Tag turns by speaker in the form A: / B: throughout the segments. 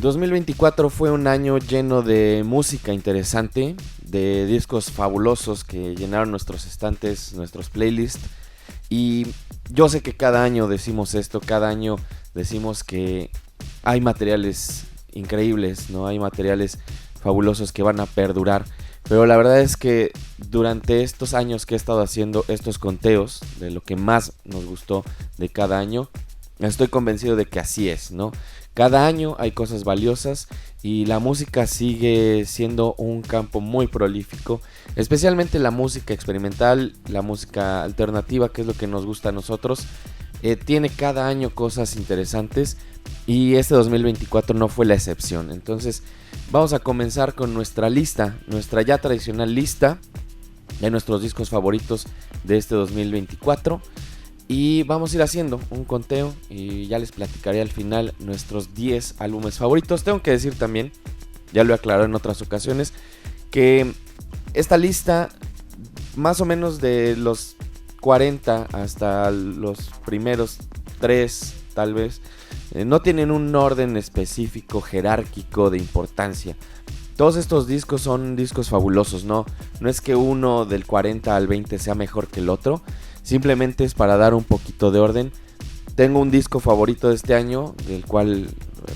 A: 2024 fue un año lleno de música interesante, de discos fabulosos que llenaron nuestros estantes, nuestros playlists. Y yo sé que cada año decimos esto, cada año decimos que hay materiales increíbles, ¿no? Hay materiales fabulosos que van a perdurar. Pero la verdad es que durante estos años que he estado haciendo estos conteos de lo que más nos gustó de cada año, estoy convencido de que así es, ¿no? Cada año hay cosas valiosas y la música sigue siendo un campo muy prolífico, especialmente la música experimental, la música alternativa, que es lo que nos gusta a nosotros. Tiene cada año cosas interesantes y este 2024 no fue la excepción. Entonces vamos a comenzar con nuestra lista, nuestra ya tradicional lista de nuestros discos favoritos de este 2024. Y vamos a ir haciendo un conteo y ya les platicaré al final nuestros 10 álbumes favoritos. Tengo que decir también, ya lo he aclarado en otras ocasiones, que esta lista más o menos de los 40 hasta los primeros 3 tal vez, no tienen un orden específico jerárquico de importancia. Todos estos discos son discos fabulosos, no es que uno del 40 al 20 sea mejor que el otro. Simplemente es para dar un poquito de orden. Tengo un disco favorito de este año, del cual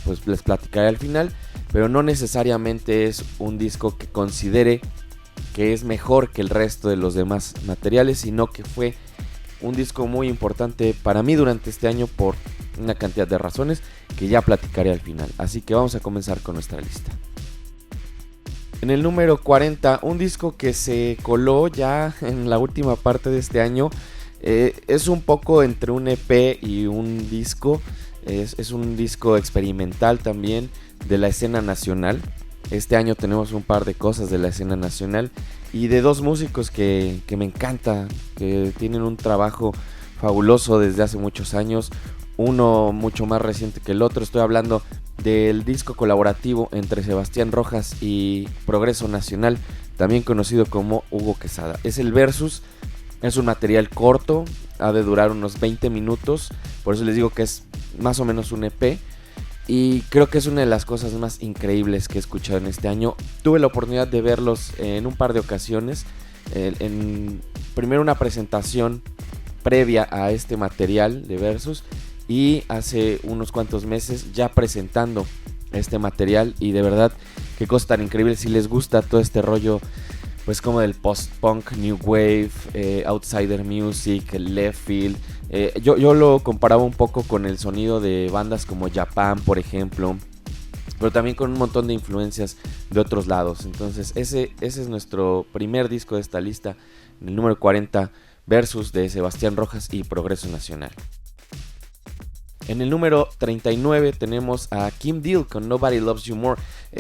A: pues les platicaré al final, pero no necesariamente es un disco que considere que es mejor que el resto de los demás materiales, sino que fue un disco muy importante para mí durante este año por una cantidad de razones que ya platicaré al final. Así que vamos a comenzar con nuestra lista. En el número 40, un disco que se coló ya en la última parte de este año. Es un poco entre un EP y un disco. Es un disco experimental también de la escena nacional. Este año tenemos un par de cosas de la escena nacional y de dos músicos que me encanta, que tienen un trabajo fabuloso desde hace muchos años. Uno mucho más reciente que el otro. Estoy hablando del disco colaborativo entre Sebastián Rojas y Progreso Nacional, también conocido como Hugo Quesada. Es el Versus. Es un material corto, ha de durar unos 20 minutos, por eso les digo que es más o menos un EP. Y creo que es una de las cosas más increíbles que he escuchado en este año. Tuve la oportunidad de verlos en un par de ocasiones. Primero una presentación previa a este material de Versus y hace unos cuantos meses ya presentando este material. Y de verdad, qué cosa tan increíble. Si les gusta todo este rollo pues como del post-punk, new wave, outsider music, el left field. Yo lo comparaba un poco con el sonido de bandas como Japan, por ejemplo, pero también con un montón de influencias de otros lados. Entonces ese es nuestro primer disco de esta lista, el número 40, Versus, de Sebastián Rojas y Progreso Nacional. En el número 39 tenemos a Kim Deal con Nobody Loves You More,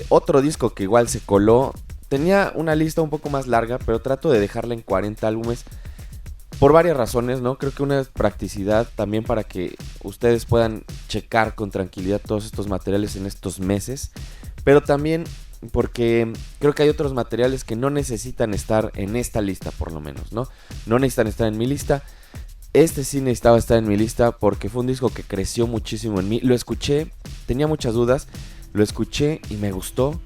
A: otro disco que igual se coló. Tenía una lista un poco más larga, pero trato de dejarla en 40 álbumes por varias razones, ¿no? Creo que una es practicidad, también para que ustedes puedan checar con tranquilidad todos estos materiales en estos meses, pero también porque creo que hay otros materiales que no necesitan estar en esta lista, por lo menos, ¿no? No necesitan estar en mi lista. Este sí necesitaba estar en mi lista porque fue un disco que creció muchísimo en mí. Lo escuché, tenía muchas dudas, lo escuché y me gustó.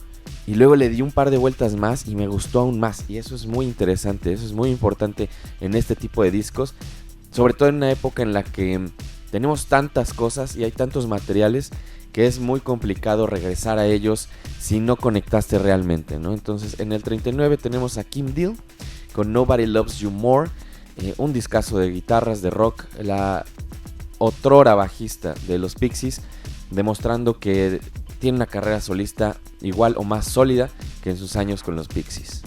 A: Y luego le di un par de vueltas más y me gustó aún más. Y eso es muy interesante, eso es muy importante en este tipo de discos. Sobre todo en una época en la que tenemos tantas cosas y hay tantos materiales que es muy complicado regresar a ellos si no conectaste realmente, ¿no? Entonces en el 39 tenemos a Kim Deal con Nobody Loves You More. Un discazo de guitarras, de rock. La otrora bajista de los Pixies, demostrando que tiene una carrera solista igual o más sólida que en sus años con los Pixies.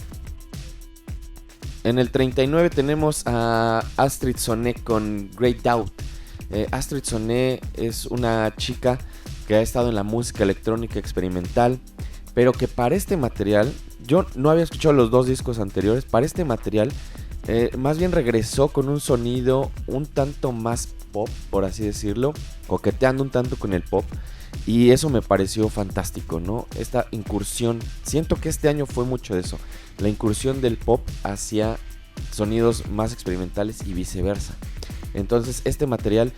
A: En el 39 tenemos a Astrid Sonné con Great Doubt. Astrid Sonné es una chica que ha estado en la música electrónica experimental, pero que para este material, yo no había escuchado los dos discos anteriores, para este material más bien regresó con un sonido un tanto más pop, por así decirlo, coqueteando un tanto con el pop. Y eso me pareció fantástico, ¿no? Esta incursión, siento que este año fue mucho de eso, la incursión del pop hacia sonidos más experimentales y viceversa. Entonces este material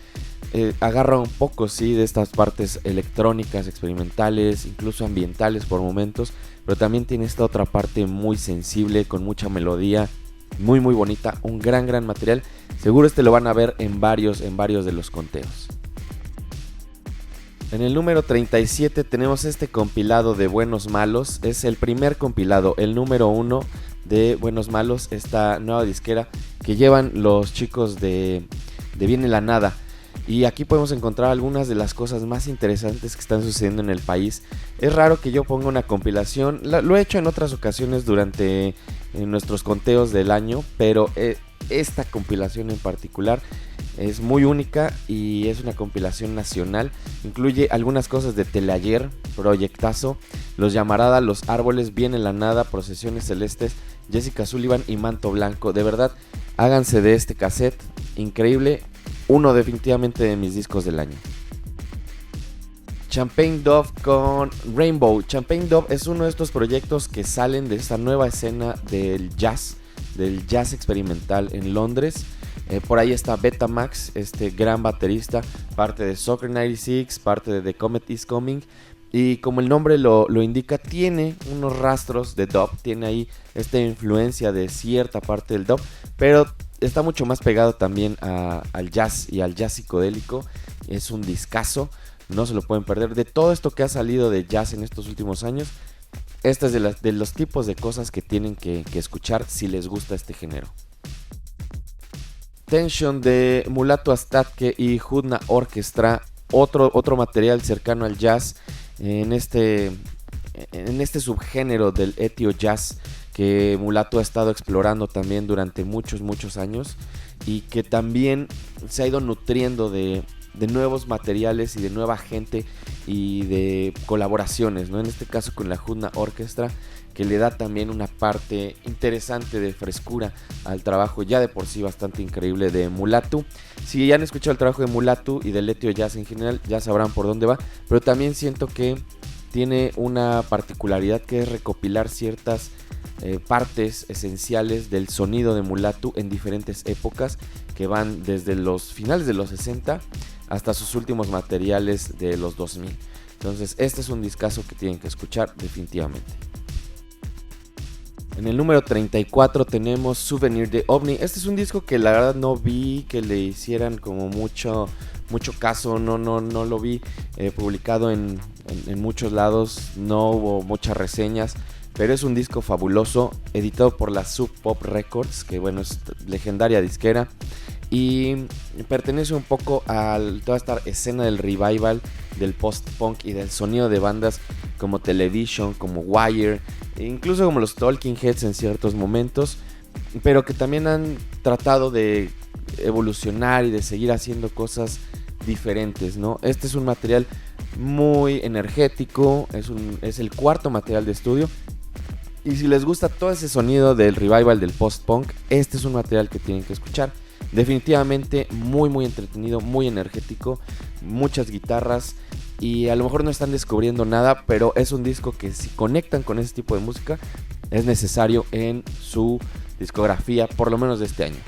A: agarra un poco, sí, de estas partes electrónicas, experimentales, incluso ambientales por momentos, pero también tiene esta otra parte muy sensible, con mucha melodía, muy muy bonita, un gran material. Seguro lo van a ver en varios de los conteos. En el número 37 tenemos este compilado de Buenos Malos. Es el primer compilado, el número 1 de Buenos Malos, esta nueva disquera que llevan los chicos de Viene la Nada. Y aquí podemos encontrar algunas de las cosas más interesantes que están sucediendo en el país. Es raro que yo ponga una compilación, lo he hecho en otras ocasiones durante nuestros conteos del año, pero esta compilación en particular es muy única y es una compilación nacional. Incluye algunas cosas de Teleayer, Proyectazo, Los Llamarada, Los Árboles, Viene la Nada, Procesiones Celestes, Jessica Sullivan y Manto Blanco. De verdad, háganse de este cassette, increíble, uno definitivamente de mis discos del año. Champagne Dove con Rainbow. Champagne Dove es uno de estos proyectos que salen de esta nueva escena del jazz experimental en Londres. Por ahí está Betamax, este gran baterista, parte de Soccer 96, parte de The Comet Is Coming. Y como el nombre lo indica, tiene unos rastros de dub, tiene ahí esta influencia de cierta parte del dub, pero está mucho más pegado también al jazz y al jazz psicodélico. Es un discazo, no se lo pueden perder. De todo esto que ha salido de jazz en estos últimos años, esta es de los tipos de cosas que tienen que escuchar si les gusta este género. Tension de Mulatu Astatke y Hudna Orchestra, otro material cercano al jazz en este subgénero del etio jazz que Mulatu ha estado explorando también durante muchos años y que también se ha ido nutriendo de nuevos materiales y de nueva gente y de colaboraciones, ¿no? En este caso con la Hudna Orchestra, que le da también una parte interesante de frescura al trabajo ya de por sí bastante increíble de Mulatu. Si ya han escuchado el trabajo de Mulatu y del etio jazz en general, ya sabrán por dónde va, pero también siento que tiene una particularidad que es recopilar ciertas partes esenciales del sonido de Mulatu en diferentes épocas que van desde los finales de los 60 hasta sus últimos materiales de los 2000. Entonces este es un discazo que tienen que escuchar definitivamente. En el número 34 tenemos Souvenir de OVNI. Este es un disco que la verdad no vi que le hicieran como mucho caso, no lo vi publicado en muchos lados, no hubo muchas reseñas, pero es un disco fabuloso, editado por la Sub Pop Records, que bueno, es legendaria disquera y pertenece un poco a toda esta escena del revival del post-punk y del sonido de bandas como Television, como Wire, incluso como los Talking Heads en ciertos momentos, pero que también han tratado de evolucionar y de seguir haciendo cosas diferentes, ¿no? Este es un material muy energético, es el cuarto material de estudio. Y si les gusta todo ese sonido del revival del post-punk, este es un material que tienen que escuchar. Definitivamente muy entretenido, muy energético, muchas guitarras y a lo mejor no están descubriendo nada, pero es un disco que si conectan con ese tipo de música es necesario en su discografía, por lo menos de este año.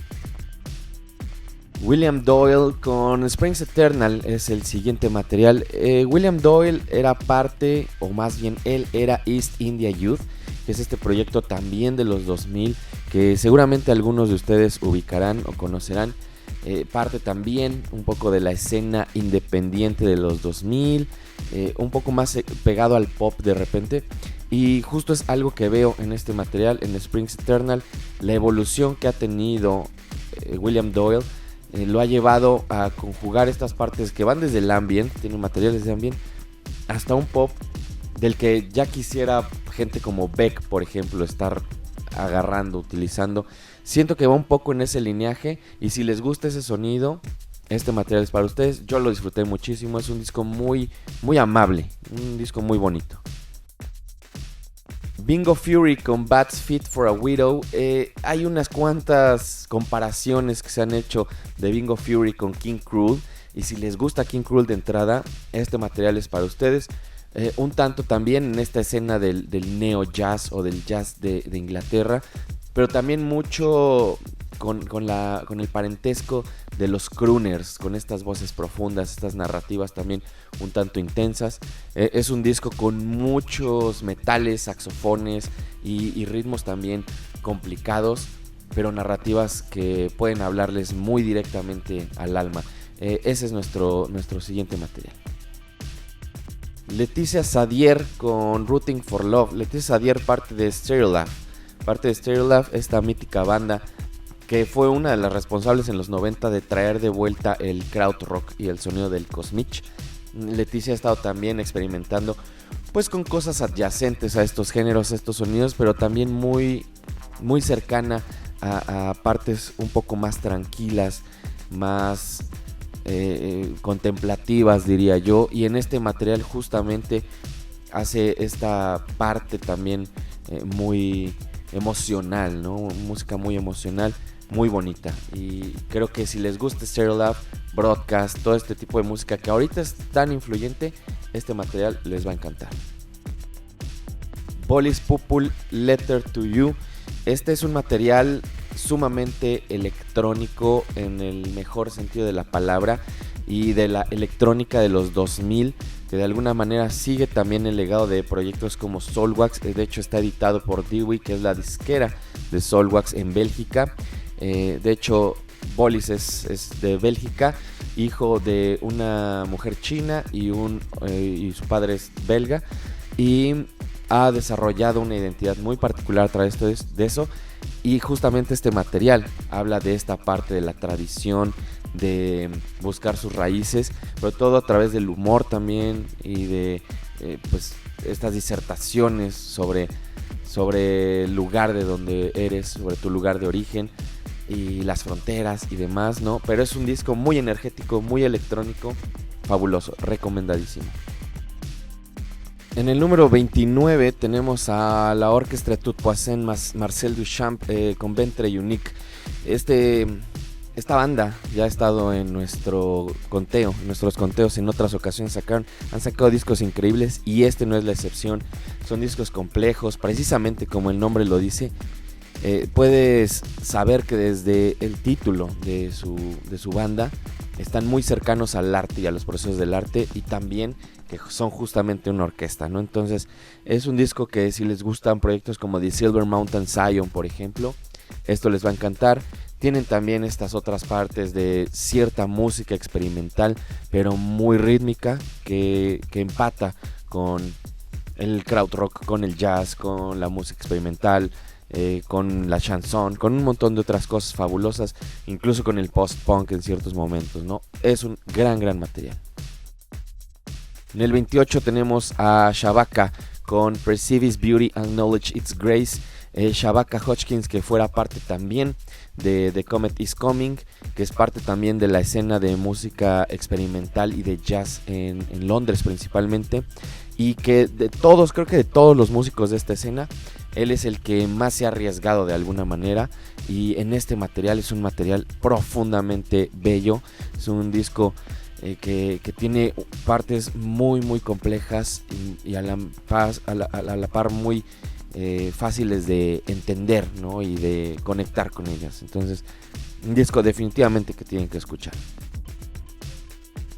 A: William Doyle con Springs Eternal es el siguiente material. William Doyle era parte, o más bien él era East India Youth, que es este proyecto también de los 2000 que seguramente algunos de ustedes ubicarán o conocerán. Parte también un poco de la escena independiente de los 2000, un poco más pegado al pop de repente. Y justo es algo que veo en este material, en Springs Eternal, la evolución que ha tenido William Doyle. Lo ha llevado a conjugar estas partes que van desde el ambient, tiene materiales de ambient, hasta un pop del que ya quisiera gente como Beck, por ejemplo, estar agarrando, utilizando. Siento que va un poco en ese lineaje y si les gusta ese sonido, este material es para ustedes. Yo lo disfruté muchísimo, es un disco muy amable, un disco muy bonito. Bingo Fury con Bats Fit for a Widow. Hay unas cuantas comparaciones que se han hecho de Bingo Fury con King Krul. Y si les gusta King Krul de entrada, este material es para ustedes. Un tanto también en esta escena del neo jazz o del jazz de Inglaterra. Pero también mucho con el parentesco de los crooners, con estas voces profundas, estas narrativas también un tanto intensas. Es un disco con muchos metales, saxofones y ritmos también complicados, pero narrativas que pueden hablarles muy directamente al alma. Ese es nuestro siguiente material. Leticia Sadier con Rooting for Love. Leticia Sadier, parte de Stereolab, esta mítica banda que fue una de las responsables en los 90 de traer de vuelta el krautrock y el sonido del Cosmich. Leticia ha estado también experimentando pues con cosas adyacentes a estos géneros, a estos sonidos, pero también muy, muy cercana a partes un poco más tranquilas, más contemplativas, diría yo, y en este material justamente hace esta parte también muy emocional, ¿no? Música muy emocional, muy bonita, y creo que si les gusta Stereolab, Broadcast, todo este tipo de música que ahorita es tan influyente, este material les va a encantar. Bolis Pupul, Letter to You. Este es un material sumamente electrónico en el mejor sentido de la palabra, y de la electrónica de los 2000, que de alguna manera sigue también el legado de proyectos como Soulwax. De hecho está editado por Dewey, que es la disquera de Soulwax en Bélgica. De hecho Bolis es de Bélgica, hijo de una mujer china y su padre es belga, y ha desarrollado una identidad muy particular a través de eso. Y justamente este material habla de esta parte de la tradición, de buscar sus raíces, pero todo a través del humor también, y de pues estas disertaciones sobre el lugar de donde eres, sobre tu lugar de origen y las fronteras y demás, ¿no? Pero es un disco muy energético, muy electrónico, fabuloso, recomendadísimo. En el número 29 tenemos a la Orquestra Tout Poisson Marcel Duchamp con Ventre Unique. Esta banda ya ha estado en nuestros conteos en otras ocasiones. Han sacado discos increíbles y este no es la excepción. Son discos complejos, precisamente como el nombre lo dice. Puedes saber que desde el título de su banda están muy cercanos al arte y a los procesos del arte, y también que son justamente una orquesta, ¿no? Entonces es un disco que si les gustan proyectos como The Silver Mountain Zion, por ejemplo, esto les va a encantar. Tienen también estas otras partes de cierta música experimental, pero muy rítmica, que empata con el krautrock, con el jazz, con la música experimental, con la chanson, con un montón de otras cosas fabulosas, incluso con el post-punk en ciertos momentos, ¿no? Es un gran material. En el 28 tenemos a Shabaka con Perceive Its Beauty, Acknowledge Its Grace. Shabaka Hodgkins, que fuera parte también de The Comet Is Coming, que es parte también de la escena de música experimental y de jazz en Londres principalmente, y que creo que de todos los músicos de esta escena, él es el que más se ha arriesgado de alguna manera, y en este material es un material profundamente bello. Es un disco que tiene partes muy complejas y a la par muy fáciles de entender, ¿no? Y de conectar con ellas. Entonces, un disco definitivamente que tienen que escuchar.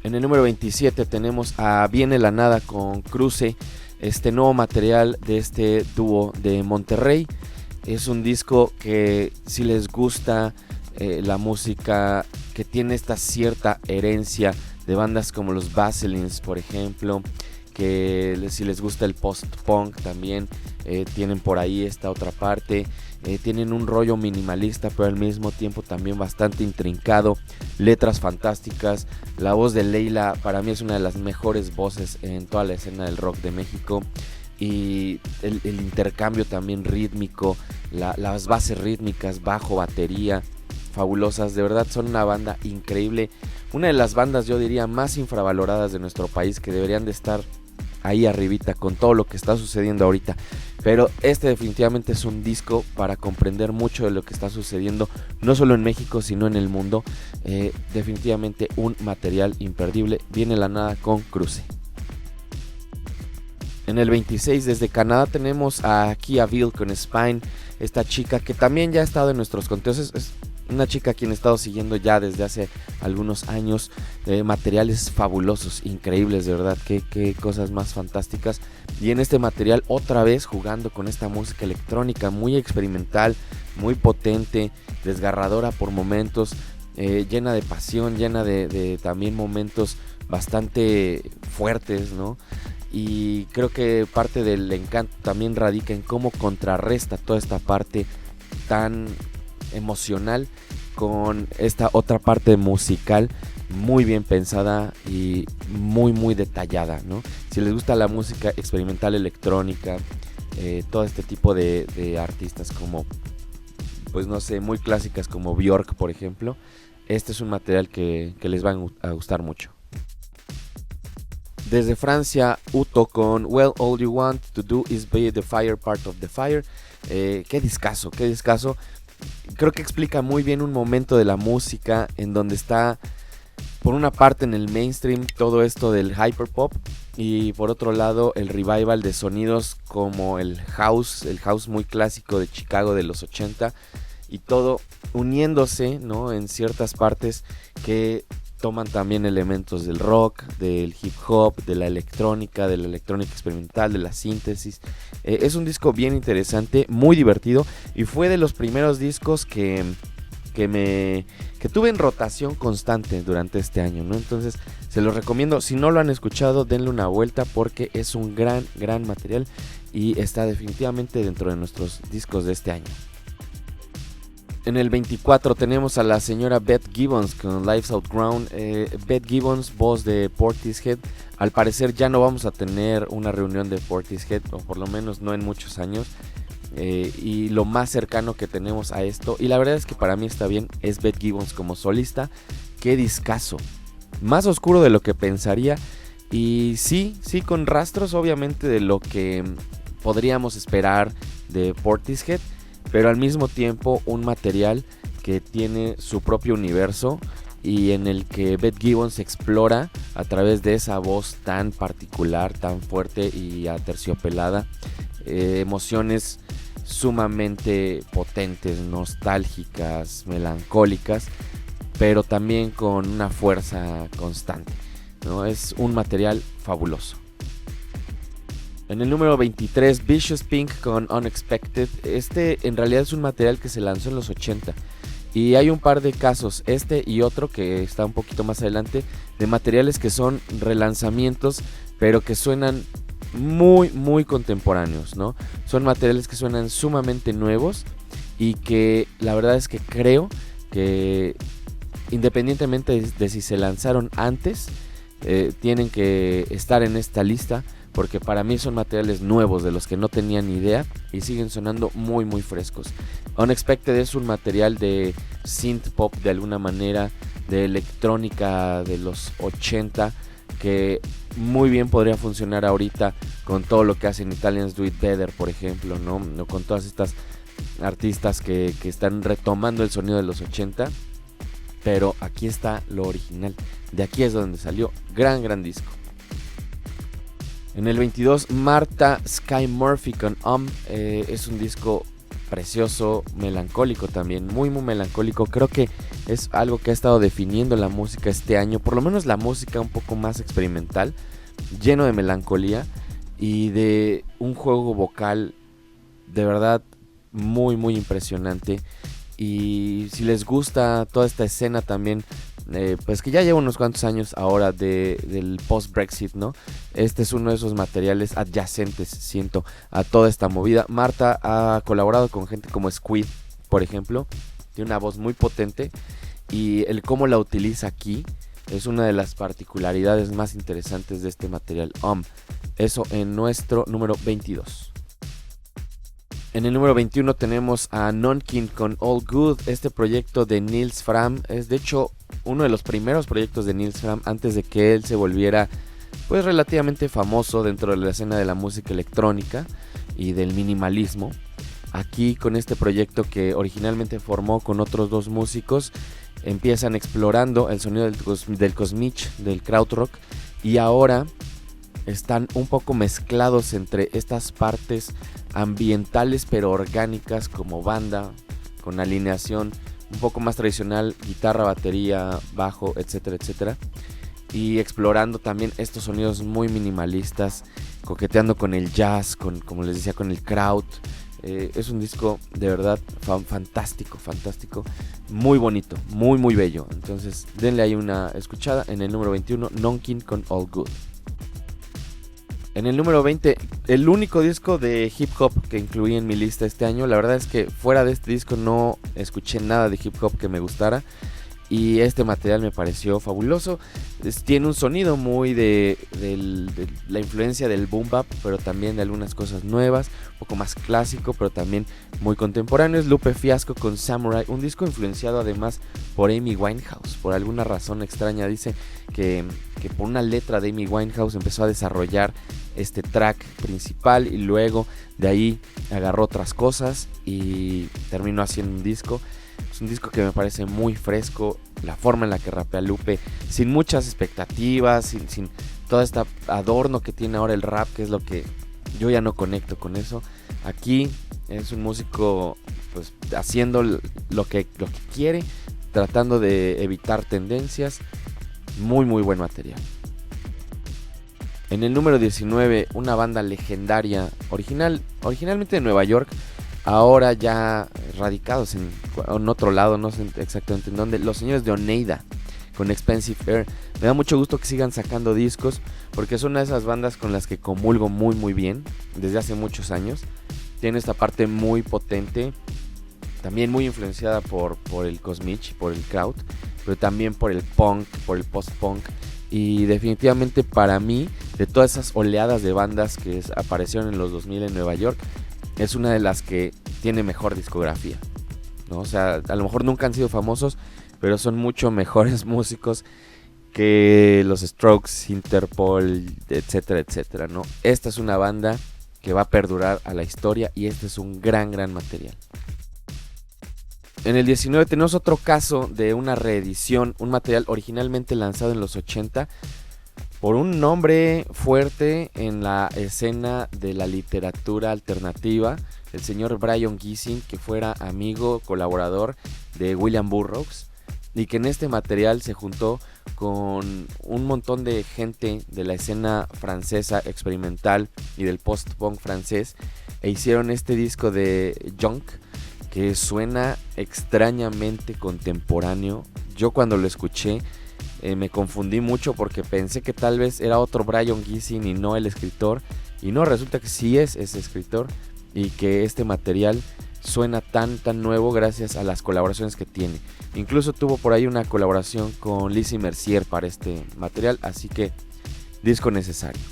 A: En el número 27 tenemos a Viene la Nada con Cruce, este nuevo material de este dúo de Monterrey. Es un disco que, si les gusta la música que tiene esta cierta herencia de bandas como los Baselines, por ejemplo, que si les gusta el post-punk también, tienen por ahí esta otra parte. Tienen un rollo minimalista, pero al mismo tiempo también bastante intrincado, letras fantásticas. La voz de Leila para mí es una de las mejores voces en toda la escena del rock de México, y el intercambio también rítmico, las bases rítmicas, bajo, batería, fabulosas. De verdad son una banda increíble, una de las bandas, yo diría, más infravaloradas de nuestro país, que deberían de estar ahí arribita con todo lo que está sucediendo ahorita. Pero este definitivamente es un disco para comprender mucho de lo que está sucediendo, no solo en México, sino en el mundo. Definitivamente un material imperdible. Viene la Nada con Cruce. En el 26 desde Canadá tenemos a Kia Ville con Spine, esta chica que también ya ha estado en nuestros conteos. una chica a quien he estado siguiendo ya desde hace algunos años. Materiales fabulosos, increíbles, de verdad, qué cosas más fantásticas. Y en este material otra vez jugando con esta música electrónica muy experimental, muy potente, desgarradora por momentos, llena de pasión, llena de también momentos bastante fuertes, ¿no? Y creo que parte del encanto también radica en cómo contrarresta toda esta parte tan emocional con esta otra parte musical muy bien pensada y muy detallada, ¿no? Si les gusta la música experimental electrónica, todo este tipo de artistas como, pues no sé, muy clásicas como Björk, por ejemplo, este es un material que les va a gustar mucho. Desde Francia, Uto con Well, All You Want to Do Is Be the Fire Part of the Fire. Qué discazo. Creo que explica muy bien un momento de la música en donde está, por una parte, en el mainstream todo esto del hyperpop, y por otro lado el revival de sonidos como el house muy clásico de Chicago de los 80, y todo uniéndose, ¿no?, en ciertas partes que toman también elementos del rock, del hip hop, de la electrónica experimental, de la síntesis. Es un disco bien interesante, muy divertido, y fue de los primeros discos que tuve en rotación constante durante este año, ¿no? Entonces se los recomiendo. Si no lo han escuchado, denle una vuelta porque es un gran material y está definitivamente dentro de nuestros discos de este año. En el 24 tenemos a la señora Beth Gibbons con Life's Outgrown. Beth Gibbons, voz de Portishead. Al parecer ya no vamos a tener una reunión de Portishead, o por lo menos no en muchos años. Y lo más cercano que tenemos a esto, y la verdad es que para mí está bien, es Beth Gibbons como solista. Qué discazo. Más oscuro de lo que pensaría. Y sí, con rastros obviamente de lo que podríamos esperar de Portishead, pero al mismo tiempo un material que tiene su propio universo y en el que Beth Gibbons explora a través de esa voz tan particular, tan fuerte y aterciopelada, emociones sumamente potentes, nostálgicas, melancólicas, pero también con una fuerza constante, ¿no? Es un material fabuloso. En el número 23, Vicious Pink con Unexpected. Este en realidad es un material que se lanzó en los 80. Y hay un par de casos, este y otro que está un poquito más adelante, de materiales que son relanzamientos, pero que suenan muy contemporáneos, ¿no? Son materiales que suenan sumamente nuevos y que la verdad es que creo que independientemente de si se lanzaron antes, tienen que estar en esta lista, porque para mí son materiales nuevos de los que no tenía ni idea y siguen sonando muy frescos. Unexpected es un material de synth pop de alguna manera, de electrónica de los 80, que muy bien podría funcionar ahorita con todo lo que hacen Italians Do It Better, por ejemplo, ¿no? O con todas estas artistas que están retomando el sonido de los 80, pero aquí está lo original, de aquí es donde salió. Gran disco. En el 22, Martha Skye Murphy con es un disco precioso, melancólico también, muy melancólico. Creo que es algo que ha estado definiendo la música este año, por lo menos la música un poco más experimental, lleno de melancolía y de un juego vocal de verdad muy impresionante. Y si les gusta toda esta escena también, pues que ya lleva unos cuantos años ahora del post-Brexit, ¿no? Este es uno de esos materiales adyacentes, siento, a toda esta movida. Marta ha colaborado con gente como Squid, por ejemplo. Tiene una voz muy potente y el cómo la utiliza aquí es una de las particularidades más interesantes de este material. Eso en nuestro número 22. En el número 21 tenemos a Nonkin con All Good. Este proyecto de Nils Fram es de hecho uno de los primeros proyectos de Nils Fram antes de que él se volviera pues relativamente famoso dentro de la escena de la música electrónica y del minimalismo. Aquí con este proyecto que originalmente formó con otros dos músicos, empiezan explorando el sonido del Cosmich, del krautrock, y ahora están un poco mezclados entre estas partes ambientales pero orgánicas como banda, con alineación un poco más tradicional, guitarra, batería, bajo, etcétera, etcétera. Y explorando también estos sonidos muy minimalistas, coqueteando con el jazz, como les decía, con el crowd. Es un disco de verdad fantástico, fantástico, muy bonito, muy muy bello. Entonces denle ahí una escuchada. En el número 21, Nonkin con All Good. En el número 20, el único disco de hip hop que incluí en mi lista este año. La verdad es que fuera de este disco no escuché nada de hip hop que me gustara. Y este material me pareció fabuloso. Tiene un sonido muy de la influencia del boom bap, pero también de algunas cosas nuevas, un poco más clásico, pero también muy contemporáneo. Es Lupe Fiasco con Samurai, un disco influenciado además por Amy Winehouse. Por alguna razón extraña dice que por una letra de Amy Winehouse empezó a desarrollar este track principal y luego de ahí agarró otras cosas y terminó haciendo un disco. Es un disco que me parece muy fresco, la forma en la que rapea Lupe, sin muchas expectativas, sin todo este adorno que tiene ahora el rap, que es lo que yo ya no conecto con eso. Aquí es un músico pues haciendo lo que quiere, tratando de evitar tendencias. Muy muy buen material. En el número 19, una banda legendaria, originalmente de Nueva York, ahora ya radicados en otro lado, no sé exactamente en dónde, los señores de Oneida con Expensive Air. Me da mucho gusto que sigan sacando discos, porque son una de esas bandas con las que comulgo muy muy bien desde hace muchos años. Tiene esta parte muy potente, también muy influenciada por el Cosmich, por el crowd, pero también por el punk, por el post-punk. Y definitivamente para mí, de todas esas oleadas de bandas que aparecieron en los 2000 en Nueva York, es una de las que tiene mejor discografía, ¿no? O sea, a lo mejor nunca han sido famosos, pero son mucho mejores músicos que los Strokes, Interpol, etcétera, etcétera, ¿no? Esta es una banda que va a perdurar a la historia y este es un gran material. En el 19 tenemos otro caso de una reedición, un material originalmente lanzado en los 80 por un nombre fuerte en la escena de la literatura alternativa, el señor Brian Gysin, que fuera amigo, colaborador de William Burroughs, y que en este material se juntó con un montón de gente de la escena francesa experimental y del post-punk francés, e hicieron este disco de Junk, que suena extrañamente contemporáneo. Yo cuando lo escuché me confundí mucho porque pensé que tal vez era otro Brian Gysin y no el escritor, y no, resulta que sí es ese escritor, y que este material suena tan nuevo gracias a las colaboraciones que tiene. Incluso tuvo por ahí una colaboración con Lizzie Mercier para este material, así que disco necesario.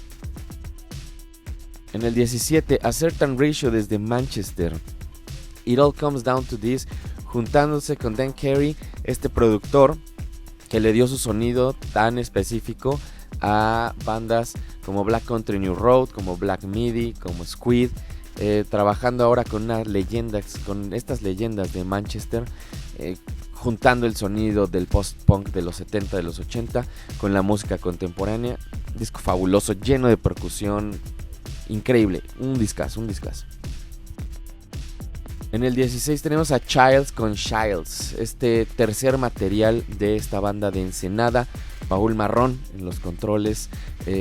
A: En el 17, A Certain Ratio desde Manchester, It All Comes Down to This, juntándose con Dan Carey, este productor que le dio su sonido tan específico a bandas como Black Country New Road, como Black Midi, como Squid, trabajando ahora con estas leyendas de Manchester, juntando el sonido del post-punk de los 70, de los 80 con la música contemporánea. Disco fabuloso, lleno de percusión, increíble, un discazo. En el 16 tenemos a Childs con Childs, este tercer material de esta banda de Ensenada. Paul Marrón en los controles,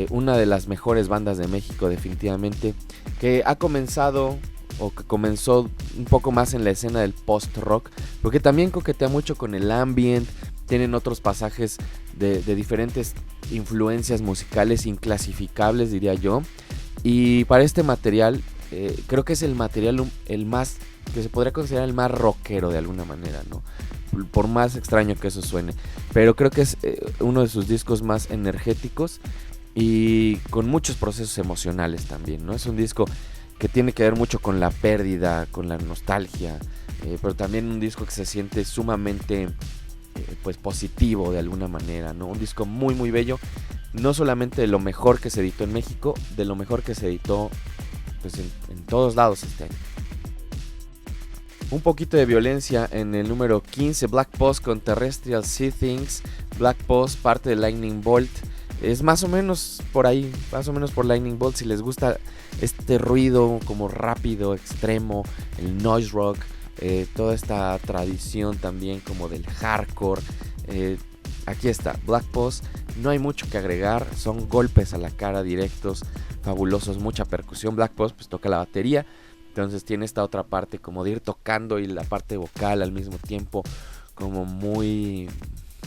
A: una de las mejores bandas de México definitivamente, que ha comenzado o que comenzó un poco más en la escena del post-rock, porque también coquetea mucho con el ambient. Tienen otros pasajes de diferentes influencias musicales inclasificables, diría yo. Y para este material, creo que es el material el más, que se podría considerar el más rockero de alguna manera, ¿no? Por más extraño que eso suene, pero creo que es uno de sus discos más energéticos y con muchos procesos emocionales también, ¿no? Es un disco que tiene que ver mucho con la pérdida, con la nostalgia, pero también un disco que se siente sumamente pues positivo de alguna manera, ¿no? Un disco muy muy bello, no solamente de lo mejor que se editó en México, de lo mejor que se editó pues en todos lados este año. Un poquito de violencia en el número 15, Black Post con Terrestrial Sea Things. Black Post, parte de Lightning Bolt. Es más o menos por ahí, más o menos por Lightning Bolt. Si les gusta este ruido como rápido, extremo, el noise rock, toda esta tradición también como del hardcore. Aquí está, Black Post, no hay mucho que agregar, son golpes a la cara directos, fabulosos, mucha percusión. Black Post pues toca la batería, entonces tiene esta otra parte como de ir tocando y la parte vocal al mismo tiempo, como muy,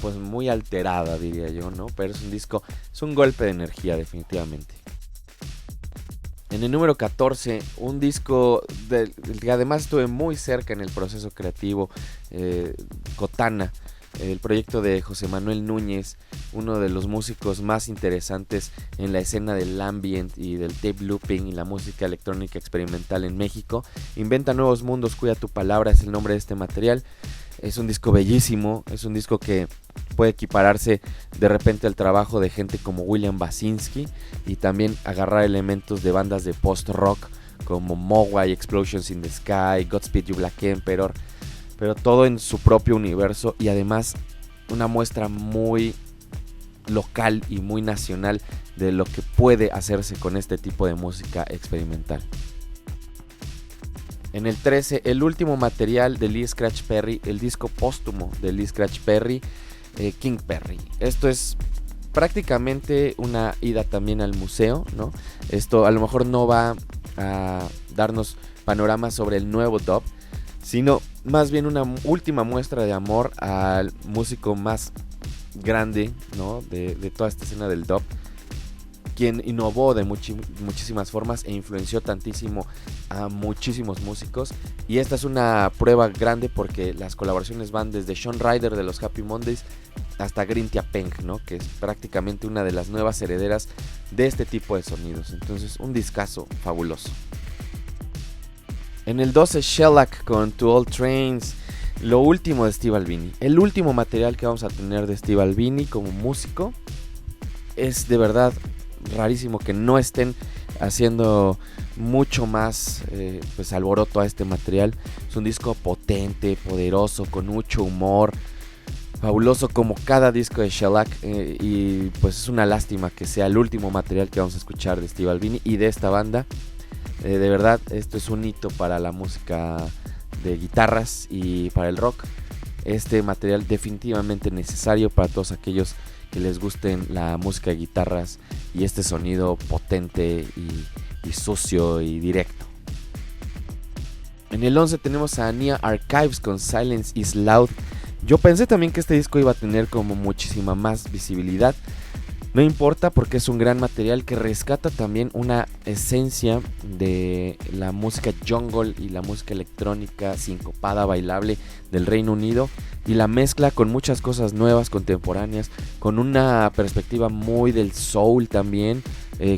A: pues muy alterada diría yo, ¿no? Pero es un disco, es un golpe de energía definitivamente. En el número 14, un disco del que además estuve muy cerca en el proceso creativo, Cotana, el proyecto de José Manuel Núñez, uno de los músicos más interesantes en la escena del ambient y del tape looping y la música electrónica experimental en México. Inventa nuevos mundos, cuida tu palabra, es el nombre de este material. Es un disco bellísimo, es un disco que puede equipararse de repente al trabajo de gente como William Basinski y también agarrar elementos de bandas de post-rock como Mogwai, Explosions in the Sky, Godspeed You Black Emperor, pero todo en su propio universo y además una muestra muy local y muy nacional de lo que puede hacerse con este tipo de música experimental. En el 13, el último material de Lee Scratch Perry, el disco póstumo de Lee Scratch Perry, King Perry. Esto es prácticamente una ida también al museo, ¿no? Esto a lo mejor no va a darnos panoramas sobre el nuevo dub, sino más bien una última muestra de amor al músico más grande, ¿no? de toda esta escena del dub, quien innovó de muchísimas formas e influenció tantísimo a muchísimos músicos. Y esta es una prueba grande porque las colaboraciones van desde Shawn Ryder de los Happy Mondays hasta Green Tea Peng, ¿no? Que es prácticamente una de las nuevas herederas de este tipo de sonidos. Entonces, un discazo fabuloso. En el 12, Shellac con To All Trains, lo último de Steve Albini. El último material que vamos a tener de Steve Albini como músico. Es de verdad rarísimo que no estén haciendo mucho más pues alboroto a este material. Es un disco potente, poderoso, con mucho humor, fabuloso como cada disco de Shellac, y pues es una lástima que sea el último material que vamos a escuchar de Steve Albini y de esta banda. De verdad, esto es un hito para la música de guitarras y para el rock. Este material definitivamente necesario para todos aquellos que les gusten la música de guitarras y este sonido potente y sucio y directo. En el 11 tenemos a Nia Archives con Silence is Loud. Yo pensé también que este disco iba a tener como muchísima más visibilidad. No importa porque es un gran material que rescata también una esencia de la música jungle y la música electrónica sincopada, bailable del Reino Unido y la mezcla con muchas cosas nuevas, contemporáneas, con una perspectiva muy del soul también,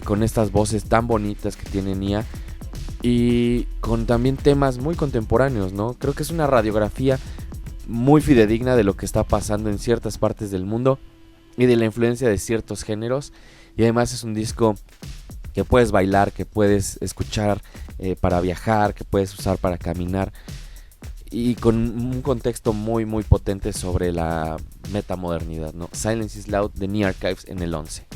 A: con estas voces tan bonitas que tiene Nia y con también temas muy contemporáneos, ¿no? Creo que es una radiografía muy fidedigna de lo que está pasando en ciertas partes del mundo y de la influencia de ciertos géneros, y además es un disco que puedes bailar, que puedes escuchar para viajar, que puedes usar para caminar y con un contexto muy muy potente sobre la metamodernidad, ¿no? Silence is Loud de Nia Archives en el 11.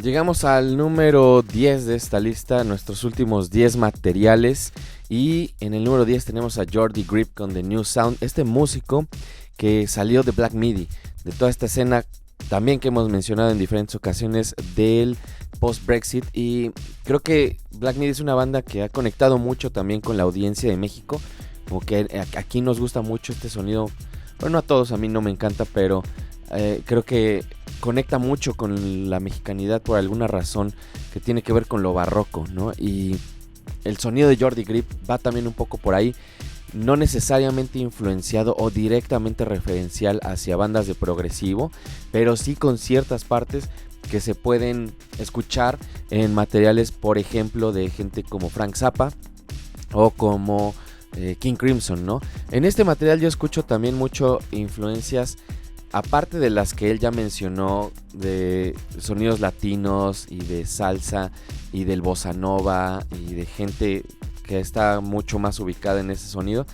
A: Llegamos al número 10 de esta lista, nuestros últimos 10 materiales, y en el número 10 tenemos a Jordi Grip con The New Sound, este músico que salió de Black Midi, de toda esta escena también que hemos mencionado en diferentes ocasiones del post-Brexit, y creo que Black Midi es una banda que ha conectado mucho también con la audiencia de México, como que aquí nos gusta mucho este sonido, bueno, no a todos, a mí no me encanta, pero creo que conecta mucho con la mexicanidad por alguna razón que tiene que ver con lo barroco, ¿no? Y el sonido de Jordi Grip va también un poco por ahí, no necesariamente influenciado o directamente referencial hacia bandas de progresivo, pero sí con ciertas partes que se pueden escuchar en materiales, por ejemplo, de gente como Frank Zappa o como King Crimson, ¿no? En este material yo escucho también mucho influencias, aparte de las que él ya mencionó, de sonidos latinos y de salsa y del bossa nova y de gente que está mucho más ubicada en ese sonido,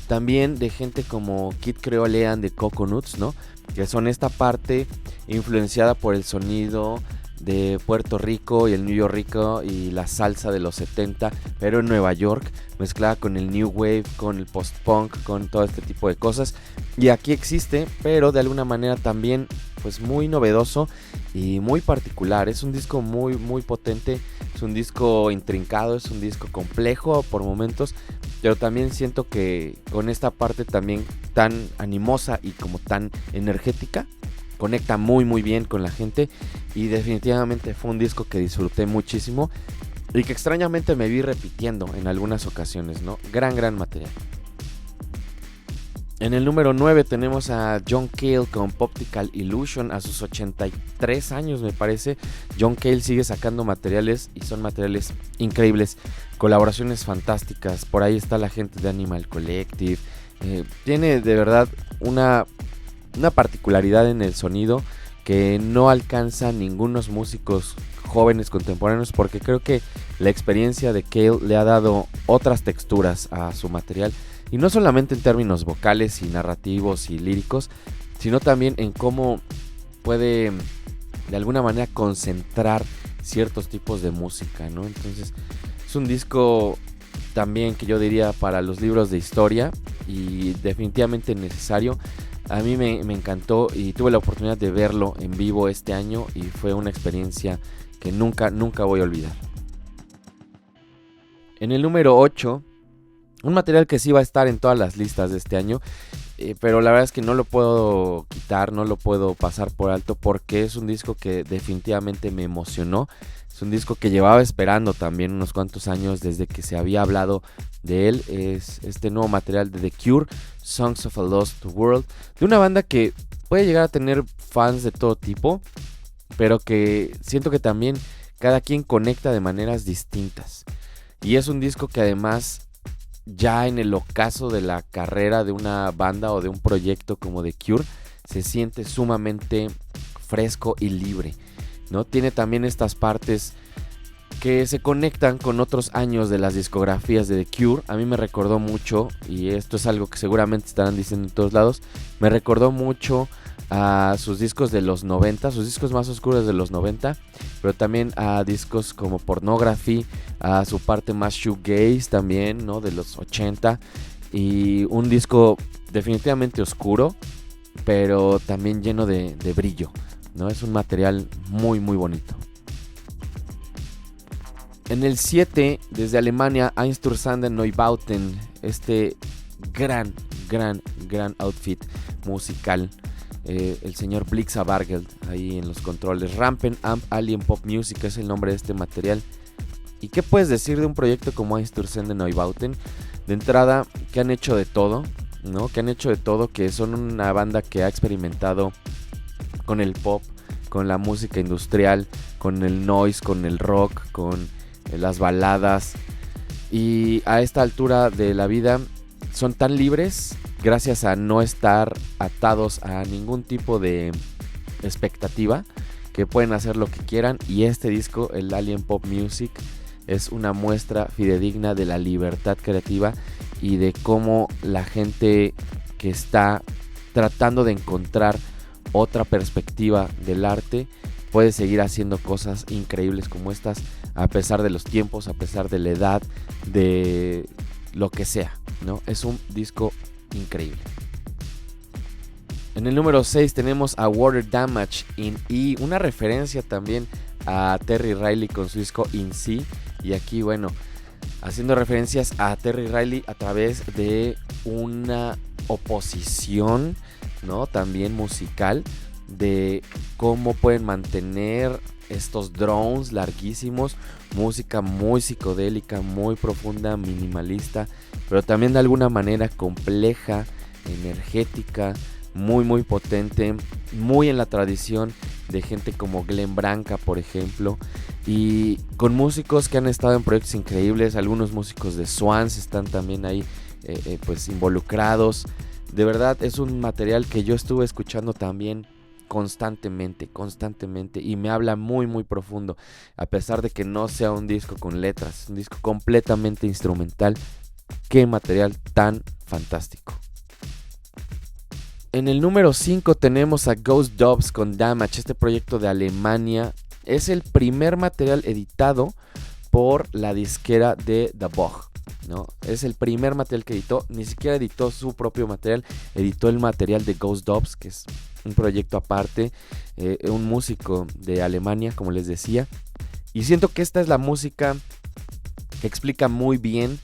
A: también de gente como Kid Creole and the Coconuts, ¿no? Que son esta parte influenciada por el sonido de Puerto Rico y el New York y la salsa de los 70, pero en Nueva York, mezclada con el New Wave, con el post-punk, con todo este tipo de cosas. Y aquí existe, pero de alguna manera también pues muy novedoso y muy particular. Es un disco muy muy potente, es un disco intrincado, es un disco complejo por momentos, pero también siento que con esta parte también tan animosa y como tan energética, conecta muy muy bien con la gente y definitivamente fue un disco que disfruté muchísimo y que extrañamente me vi repitiendo en algunas ocasiones, ¿no? Gran material. En el número 9 tenemos a John Cale con Poptical Illusion a sus 83 años me parece. John Cale sigue sacando materiales y son materiales increíbles, colaboraciones fantásticas. Por ahí está la gente de Animal Collective. Tiene de verdad una particularidad en el sonido que no alcanza ningunos músicos jóvenes contemporáneos, porque creo que la experiencia de Cale le ha dado otras texturas a su material. Y no solamente en términos vocales y narrativos y líricos, sino también en cómo puede de alguna manera concentrar ciertos tipos de música, ¿no? Entonces es un disco también que yo diría para los libros de historia y definitivamente necesario. A mí me encantó y tuve la oportunidad de verlo en vivo este año y fue una experiencia que nunca voy a olvidar. En el número 8... un material que sí va a estar en todas las listas de este año, pero la verdad es que no lo puedo quitar, no lo puedo pasar por alto porque es un disco que definitivamente me emocionó. Es un disco que llevaba esperando también unos cuantos años desde que se había hablado de él. Es este nuevo material de The Cure, Songs of a Lost World, de una banda que puede llegar a tener fans de todo tipo, pero que siento que también cada quien conecta de maneras distintas. Y es un disco que además, ya en el ocaso de la carrera de una banda o de un proyecto como The Cure, se siente sumamente fresco y libre, ¿no? Tiene también estas partes que se conectan con otros años de las discografías de The Cure. A mí me recordó mucho, y esto es algo que seguramente estarán diciendo en todos lados, me recordó mucho a sus discos de los 90, sus discos más oscuros de los 90, pero también a discos como Pornography, a su parte más shoegaze también, ¿no? De los 80, y un disco definitivamente oscuro, pero también lleno de brillo, ¿no? Es un material muy muy bonito. En el 7, desde Alemania, Einstürzende Neubauten, este gran outfit musical. El señor Blixa Bargeld ahí en los controles. Rampen Amp Alien Pop Music es el nombre de este material. ¿Y qué puedes decir de un proyecto como Einstürzende Neubauten? De entrada, que han hecho de todo, ¿no? Que han hecho de todo, que son una banda que ha experimentado con el pop, con la música industrial, con el noise, con el rock, con las baladas. Y a esta altura de la vida son tan libres gracias a no estar atados a ningún tipo de expectativa, que pueden hacer lo que quieran. Y este disco, el Alien Pop Music, es una muestra fidedigna de la libertad creativa y de cómo la gente que está tratando de encontrar otra perspectiva del arte puede seguir haciendo cosas increíbles como estas, a pesar de los tiempos, a pesar de la edad, de lo que sea, ¿no? Es un disco increíble. En el número 6 tenemos a Water Damage In E, una referencia también a Terry Riley con su disco In C. Y aquí, bueno, haciendo referencias a Terry Riley a través de una oposición, ¿no? También musical, de cómo pueden mantener estos drones larguísimos, música muy psicodélica, muy profunda, minimalista, pero también de alguna manera compleja, energética, muy muy potente, muy en la tradición de gente como Glenn Branca, por ejemplo, y con músicos que han estado en proyectos increíbles. Algunos músicos de Swans están también ahí pues involucrados. De verdad es un material que yo estuve escuchando también constantemente y me habla muy muy profundo, a pesar de que no sea un disco con letras, un disco completamente instrumental. Qué material tan fantástico. En el número 5 tenemos a Ghost Doves con Damage, este proyecto de Alemania, es el primer material editado por la disquera de The Bog, ¿no? Es el primer material que editó, ni siquiera editó su propio material, editó el material de Ghost Doves, que es un proyecto aparte, un músico de Alemania, como les decía. Y siento que esta es la música que explica muy bien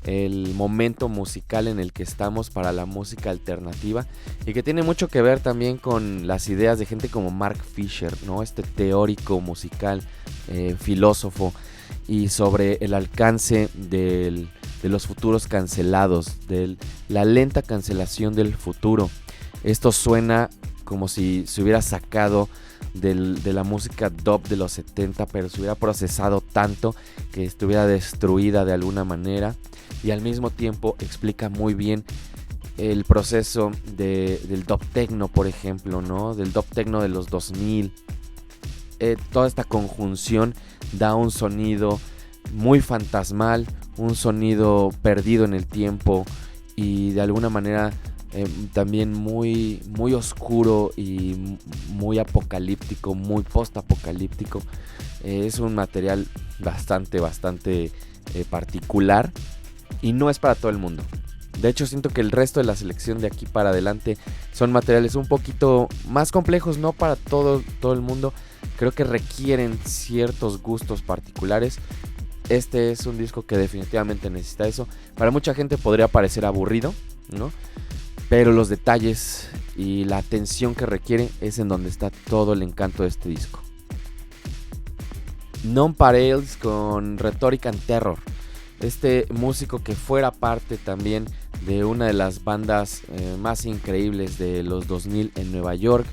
A: el momento musical en el que estamos para la música alternativa y que tiene mucho que ver también con las ideas de gente como Mark Fisher, ¿no? Este teórico musical, filósofo, y sobre el alcance de los futuros cancelados, de la lenta cancelación del futuro. Esto suena como si se hubiera sacado de la música dub de los 70, pero se hubiera procesado tanto que estuviera destruida de alguna manera, y al mismo tiempo explica muy bien el proceso del dub techno, por ejemplo, ¿no? Del dub techno de los 2000. Toda esta conjunción da un sonido muy fantasmal, un sonido perdido en el tiempo y de alguna manera también muy, muy oscuro y muy apocalíptico, muy post-apocalíptico. Es un material bastante particular y no es para todo el mundo. De hecho, siento que el resto de la selección de aquí para adelante son materiales un poquito más complejos, no para todo el mundo. Creo que requieren ciertos gustos particulares. Este es un disco que definitivamente necesita eso. Para mucha gente podría parecer aburrido, ¿no? Pero los detalles y la atención que requiere es en donde está todo el encanto de este disco. Nonpareils con Rhetoric and Terror. Este músico que fuera parte también de una de las bandas más increíbles de los 2000 en Nueva York.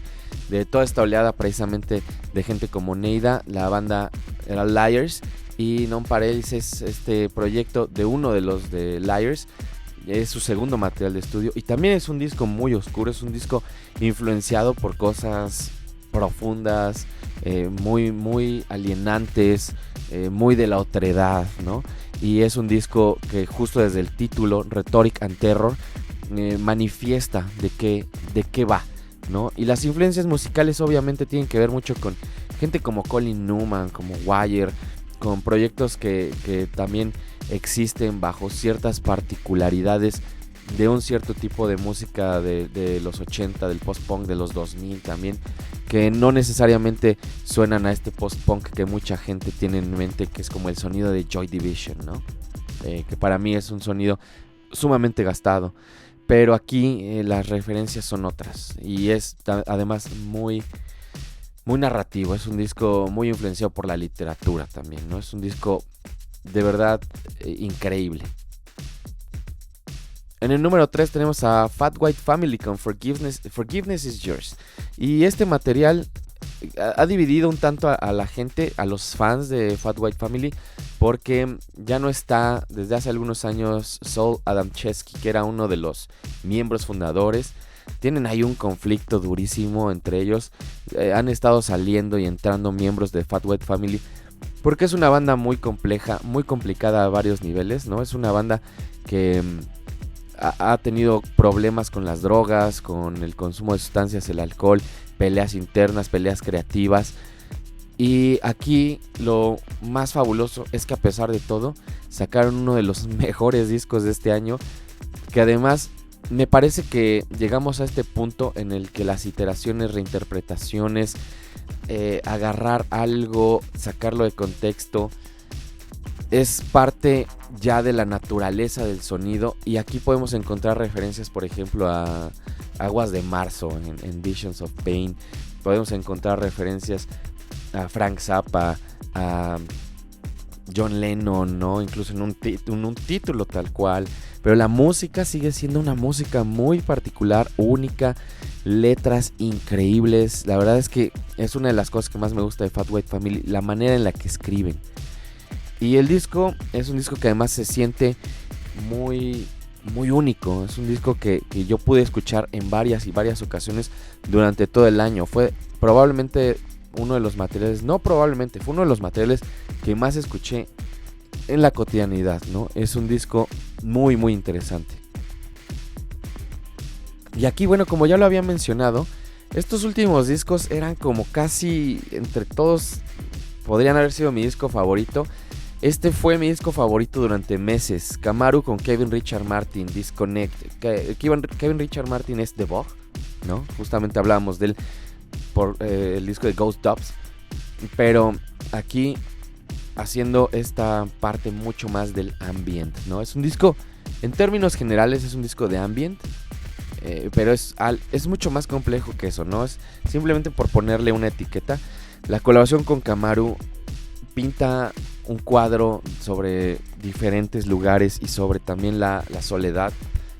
A: De toda esta oleada precisamente de gente como Neida. La banda era Liars. Y Nonpareils es este proyecto de uno de los de Liars. Es su segundo material de estudio y también es un disco muy oscuro, es un disco influenciado por cosas profundas, muy alienantes, muy de la otredad, ¿no? Y es un disco que justo desde el título, Rhetoric and Terror, manifiesta de qué va, ¿no? Y las influencias musicales obviamente tienen que ver mucho con gente como Colin Newman, como Wire, con proyectos que también existen bajo ciertas particularidades de un cierto tipo de música de los 80, del post-punk de los 2000 también, que no necesariamente suenan a este post-punk que mucha gente tiene en mente, que es como el sonido de Joy Division, ¿no? Que para mí es un sonido sumamente gastado, pero aquí las referencias son otras y es además muy narrativo. Es un disco muy influenciado por la literatura también, ¿no? Es un disco de verdad increíble. En el número 3 tenemos a Fat White Family con Forgiveness is Yours. Y este material ha dividido un tanto a la gente, a los fans de Fat White Family, porque ya no está desde hace algunos años Saul Adamczewski, que era uno de los miembros fundadores. Tienen ahí un conflicto durísimo entre ellos. Han estado saliendo y entrando miembros de Fat White Family porque es una banda muy compleja, muy complicada a varios niveles, ¿no? Es una banda que ha tenido problemas con las drogas, con el consumo de sustancias, el alcohol, peleas internas, peleas creativas. Y aquí lo más fabuloso es que a pesar de todo sacaron uno de los mejores discos de este año, que además me parece que llegamos a este punto en el que las iteraciones, reinterpretaciones, agarrar algo, sacarlo de contexto, es parte ya de la naturaleza del sonido. Y aquí podemos encontrar referencias, por ejemplo, a Aguas de Marzo en Visions of Pain. Podemos encontrar referencias a Frank Zappa, a John Lennon, ¿no? Incluso en un título tal cual. Pero la música sigue siendo una música muy particular, única, letras increíbles. La verdad es que es una de las cosas que más me gusta de Fat White Family, la manera en la que escriben. Y el disco es un disco que además se siente muy único. Es un disco que yo pude escuchar en varias ocasiones durante todo el año. Fue probablemente uno de los materiales, no probablemente, fue uno de los materiales que más escuché en la cotidianidad, ¿no? Es un disco muy interesante. Y aquí, bueno, como ya lo había mencionado, estos últimos discos eran como casi entre todos podrían haber sido mi disco favorito. Este fue mi disco favorito durante meses. Kamaru con Kevin Richard Martin, Disconnect. Kevin Richard Martin es The Bug, ¿no? Justamente hablábamos de él por el disco de Ghost Dubs. Pero aquí haciendo esta parte mucho más del ambient, ¿no? Es un disco, en términos generales, es un disco de ambient. Pero es mucho más complejo que eso, ¿no? Es simplemente por ponerle una etiqueta. La colaboración con Kamaru pinta un cuadro sobre diferentes lugares y sobre también la soledad,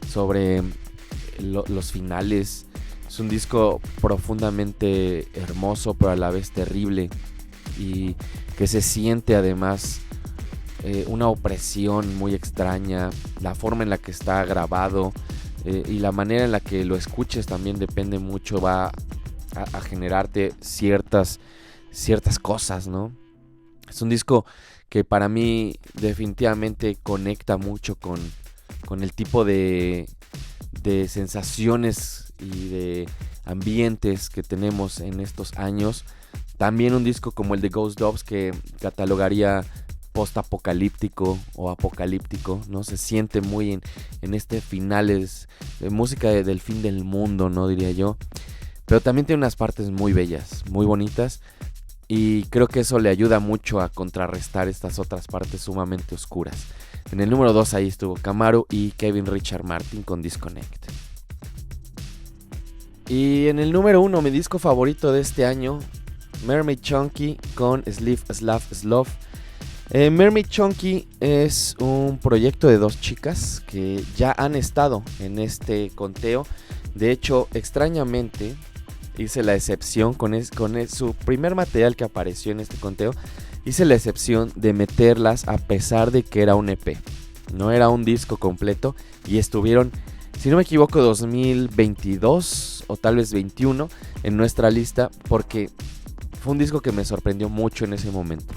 A: sobre los finales. Es un disco profundamente hermoso, pero a la vez terrible, y que se siente además una opresión muy extraña. La forma en la que está grabado y la manera en la que lo escuches también depende mucho, va a generarte ciertas cosas, ¿no? Es un disco que para mí definitivamente conecta mucho con el tipo de sensaciones y de ambientes que tenemos en estos años. También un disco como el de Ghost Dubs, que catalogaría post-apocalíptico o apocalíptico, ¿no? Se siente muy en este finales de música del fin del mundo, ¿no? Diría yo. Pero también tiene unas partes muy bellas, muy bonitas. Y creo que eso le ayuda mucho a contrarrestar estas otras partes sumamente oscuras. En el número 2 ahí estuvo Kamaru y Kevin Richard Martin con Disconnect. Y en el número 1, mi disco favorito de este año, Mermaid Chunky con Sleep Slav Slov. Mermaid Chunky es un proyecto de dos chicas que ya han estado en este conteo. De hecho, extrañamente, hice la excepción con su primer material que apareció en este conteo. Hice la excepción de meterlas a pesar de que era un EP. No era un disco completo. Y estuvieron, si no me equivoco, 2022 o tal vez 21 en nuestra lista, porque fue un disco que me sorprendió mucho en ese momento.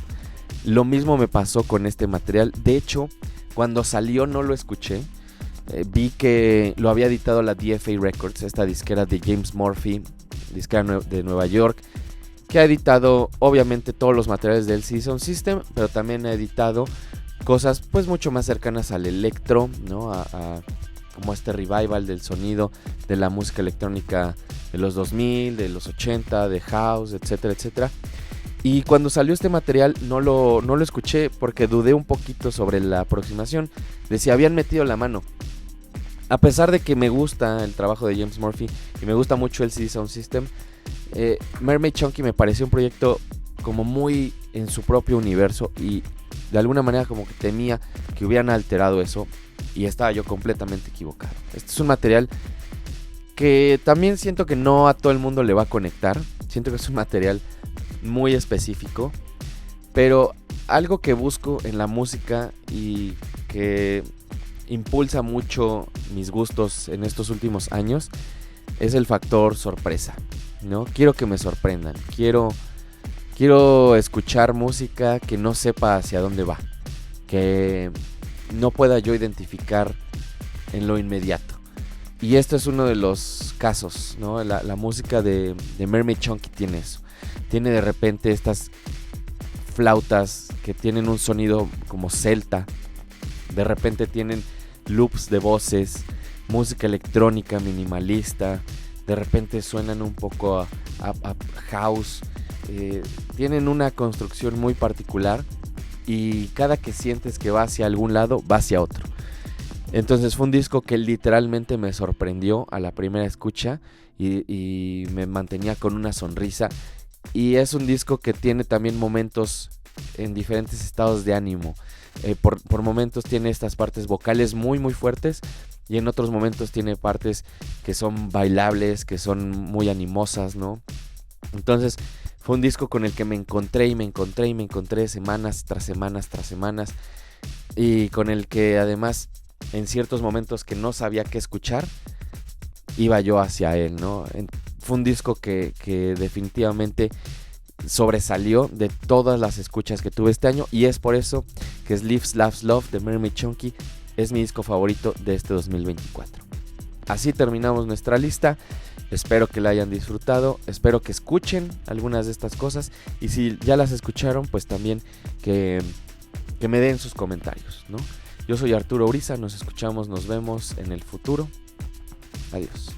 A: Lo mismo me pasó con este material. De hecho, cuando salió no lo escuché. Vi que lo había editado la DFA Records, esta disquera de James Murphy, disquera de Nueva York, que ha editado obviamente todos los materiales del Season System, pero también ha editado cosas pues mucho más cercanas al electro, ¿no? Como este revival del sonido de la música electrónica de los 2000, de los 80, de house, etcétera, etcétera. Y cuando salió este material no lo escuché porque dudé un poquito sobre la aproximación, de si habían metido la mano. A pesar de que me gusta el trabajo de James Murphy y me gusta mucho el CD Sound System, Mermaid Chunky me pareció un proyecto como muy en su propio universo, y de alguna manera como que temía que hubieran alterado eso, y estaba yo completamente equivocado. Este es un material que también siento que no a todo el mundo le va a conectar. Siento que es un material muy específico, pero algo que busco en la música y que impulsa mucho mis gustos en estos últimos años es el factor sorpresa, ¿no? Quiero que me sorprendan, quiero escuchar música que no sepa hacia dónde va, que no pueda yo identificar en lo inmediato. Y esto es uno de los casos, ¿no? La música de Mermaid Chunky tiene eso. Tiene de repente estas flautas que tienen un sonido como celta. De repente tienen loops de voces, música electrónica minimalista. De repente suenan un poco a house. Tienen una construcción muy particular, y cada que sientes que va hacia algún lado, va hacia otro. Entonces fue un disco que literalmente me sorprendió a la primera escucha y me mantenía con una sonrisa. Y es un disco que tiene también momentos en diferentes estados de ánimo. Por momentos tiene estas partes vocales muy muy fuertes, y en otros momentos tiene partes que son bailables, que son muy animosas, ¿no? Entonces fue un disco con el que me encontré semanas tras semanas tras semanas, y con el que además en ciertos momentos que no sabía qué escuchar, iba yo hacia él, ¿no? Fue un disco que definitivamente sobresalió de todas las escuchas que tuve este año, y es por eso que Sleep Slav Love de Mermaid Chunky es mi disco favorito de este 2024. Así terminamos nuestra lista, Espero que la hayan disfrutado, espero que escuchen algunas de estas cosas y si ya las escucharon, pues también que me den sus comentarios, ¿no? Yo soy Arturo Uriza, nos escuchamos, nos vemos en el futuro. Adiós.